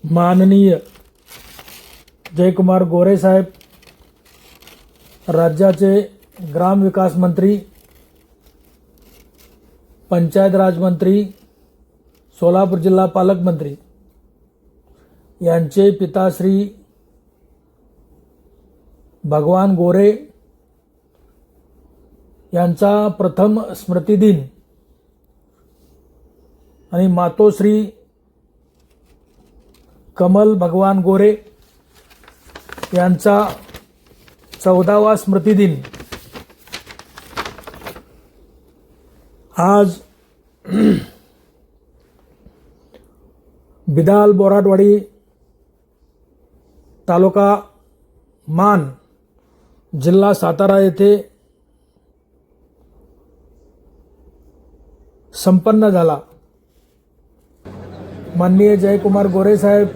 माननीय जयकुमार गोरे साहेब, राज्याचे ग्रामविकास मंत्री, पंचायत राज मंत्री, सोलापूर जिल्हा पालकमंत्री यांचे पिता श्री भगवान गोरे यांचा प्रथम स्मृतिदिन आणि मातोश्री कमल भगवान गोरे यांचा 14वा स्मृतिदिन आज बिदाल बोराटवाडी तालुका मान जिल्हा सातारा येथे संपन्न झाला। माननीय जयकुमार गोरे साहेब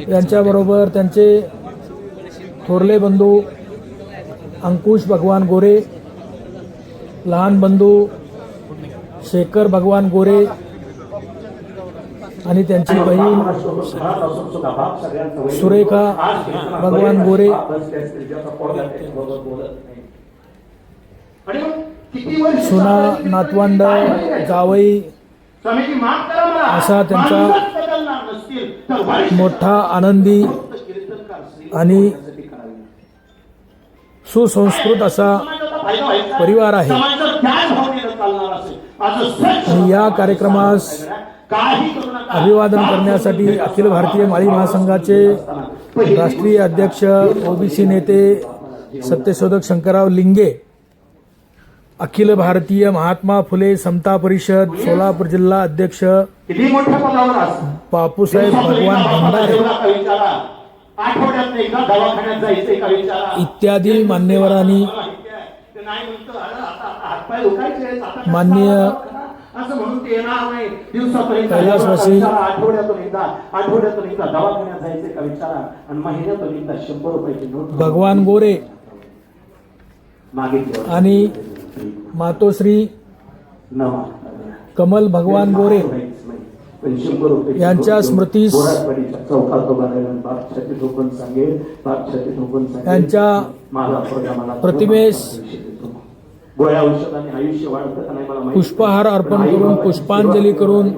यांच्याबरोबर त्यांचे थोरले बंधू अंकुश भगवान गोरे, लहान बंधू शेखर भगवान गोरे आणि त्यांची बहीण सुरेखा भगवान गोरे, सुना, नातवंड, जावई असा त्यांचा मोठा आनंदी आणि सुसंस्कृत असा परिवार आहे। आणि या कार्यक्रमास अभिवादन करण्यासाठी अखिल भारतीय माळी महासंघाचे राष्ट्रीय अध्यक्ष, ओबीसी नेते सत्यशोधक शंकरराव लिंगे, अखिल भारतीय महात्मा फुले समता परिषद सोलापूर जिल्हा अध्यक्ष बापूसाहेब भगवान भंडारे इत्यादी मान्यवरांनी, माननीय कैलासवासी भगवान गोरे आणि मातोश्री कमल भगवान गोरे यांच्या स्मृतीस यांच्या प्रतिमेस पुष्पहार अर्पण करून पुष्पांजली करून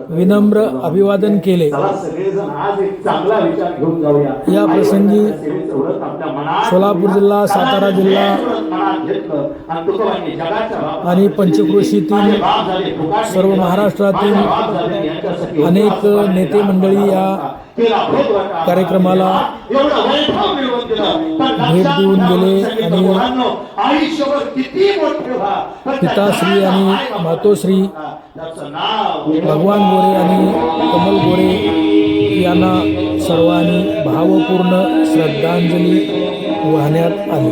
विनम्र अभिवादन केले। या प्रसंगी सोलापूर जिल्हा, सातारा जिल्हा आणि पंचक्रोशीतील सर्व महाराष्ट्रातील अनेक नेते मंडळी या कार्यक्रमाला भेट देऊन गेले आणि पिताश्री आणि मातोश्री भगवान गोरे आणि कमल गोरे यांना सर्वांनी भावपूर्ण श्रद्धांजली वाहण्यात आली।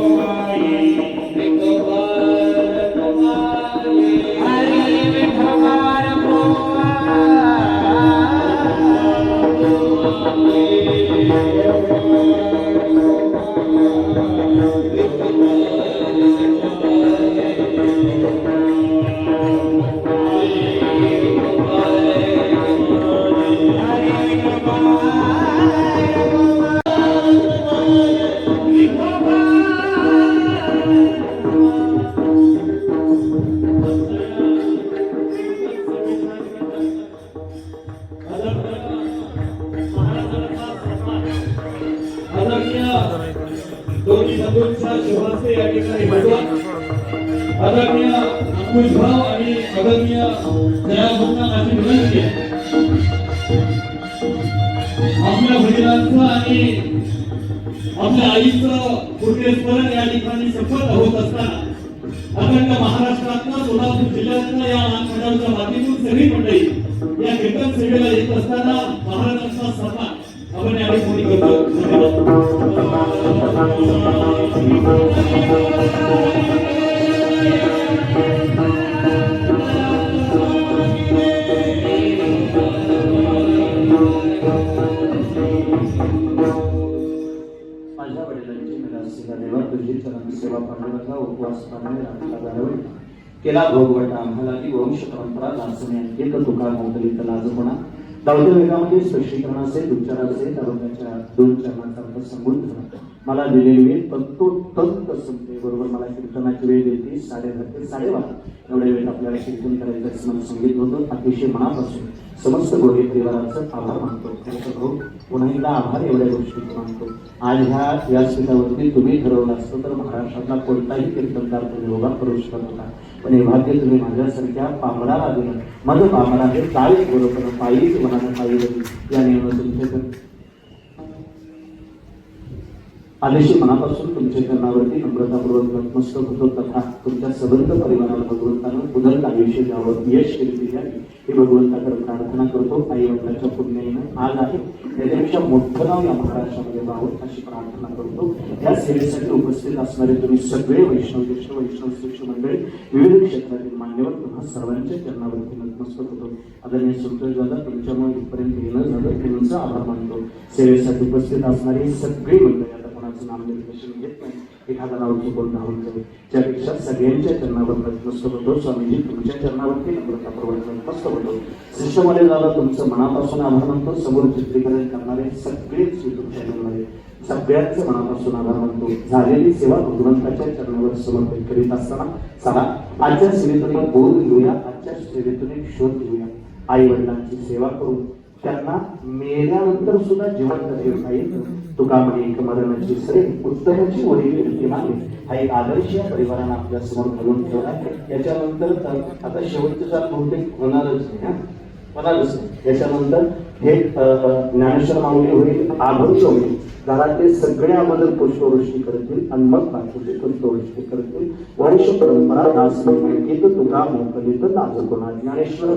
आदरणीय अंकुश भाऊ आणि आदरणीय जयाभाऊंना माझी विनंती आहे, आपल्या वडिलांचं आणि आपल्या आईचं पुण्यस्मरण या ठिकाणी सफल होत असताना अखंड महाराष्ट्रातनं सोलापूर जिल्ह्यातनं या मानमंडळाच्या माध्यमातून सगळी मंडळी या कीर्तन सेवेला येत असताना महाराजांचा सन्मान आपण यावेळी कोणी करतो। माझ्या वडिलांची मिरासीला देवा तुझी चरण सेवा पांडुरंगा उपवास पांडवे केला भोगवटा आम्हाला ती वंश परंपरा लासणे अंकित तुका मोकलीत लाजपणा धावत्या वेगामध्ये स्पष्टीकरण असेल, उच्चार असेल, तालुक्याच्या 2 चरणांचा अर्थ सांगून मला दिलेली वेळ तंतोतंत संपते. बरोबर मला कीर्तनाची वेळ देते 10:30 ते 12:30 एवढ्या वेळेत आपल्याला कीर्तन करायचं असं मला सांगितलं होतं. अतिशय मनापासून समस्त गोरे परिवाराचं आभार मानतो. भाऊ पुन्हा एकदा आभार एवढ्या गोष्टींचा मानतो. आज ह्या व्यासपीठावरती तुम्ही ठरवलं असतं तर महाराष्ट्रातला कोणताही कीर्तनकार तुम्ही उभा करू शकत होता. पण हे भाग्य तुम्ही माझ्यासारख्या पामराला दिलं. माझं पामर आहे काय बरोबर पायीच मनानं पायी या नियमानं तुमच्याकडे आदेशी मनापासून तुमच्या चरणावरती नम्रतापूर्वक नतमस्तक होतो. तथा तुमच्या सबंध परिवाराला भगवंतानं उदंड आयुष्य द्यावं, यश कीर्ती द्यावी ही भगवंताकडे प्रार्थना करतो. आई वडिलांच्या पुण्याईनं आज आहे त्याच्यापेक्षा मोठं नाव या महाराष्ट्रामध्ये व्हावं अशी प्रार्थना करतो. या सेवेसाठी उपस्थित असणारे तुम्ही सगळे वैष्णव ज्येष्ठ वैष्णव श्रेष्ठ मंडळी विविध क्षेत्रातील मान्यवर तुम्हा सर्वांच्या चरणावरती नतमस्तक होतो. आदरणीय संतोष दादा तुमच्यामुळे इथपर्यंत येणं झालं तुमचा आभार मानतो. सेवेसाठी उपस्थित असणारी सगळी मंडळी आता कोणाचं नाम निर्देशन घेत नाही, एखादा नाव चुकून राहून जाईल त्यापेक्षा सगळ्यांच्या चरणावर नतमस्तक होतो. स्वामीजी तुमच्या चरणावरती नम्रतापूर्वक नतमस्तक होतो. शिष्यमध्ये दादा तुमचं मनापासून आभार मानतो. समोर चित्रीकरण करणारे सगळेच युट्यूब चॅनलमध्ये सगळ्यांचं मनापासून आभार मानतो. झालेली सेवा भगवंताच्या चरणावर समर्पित करीत असताना चला आजच्या सेवेतून एक बोध घेऊया, आजच्या सेवेतून एक शोध घेऊया. आई वडिलांची सेवा करून त्यांना मेल्यानंतर सुद्धा जिवंत ठेवता येतं. तुका म्हणे एक मरणाची सरे उत्तराची वडील कीर्ती मागे हा एक आदर्श या परिवारानं आपल्या समोर घालून ठेवला. याच्यानंतर आता शेवटचं साल बहुतेक होणारच नाही. याच्यानंतर हे ज्ञानेश्वर माऊली होईल, आभंग होईल, घरातले सगळे अगोदर पुष्पवृष्टी करतील आणि मग बाकीचे पुष्पवृष्टी करतील. वंश परंपरा दास गीत तुका मोकलीत लाज कोणा. ज्ञानेश्वर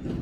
चला.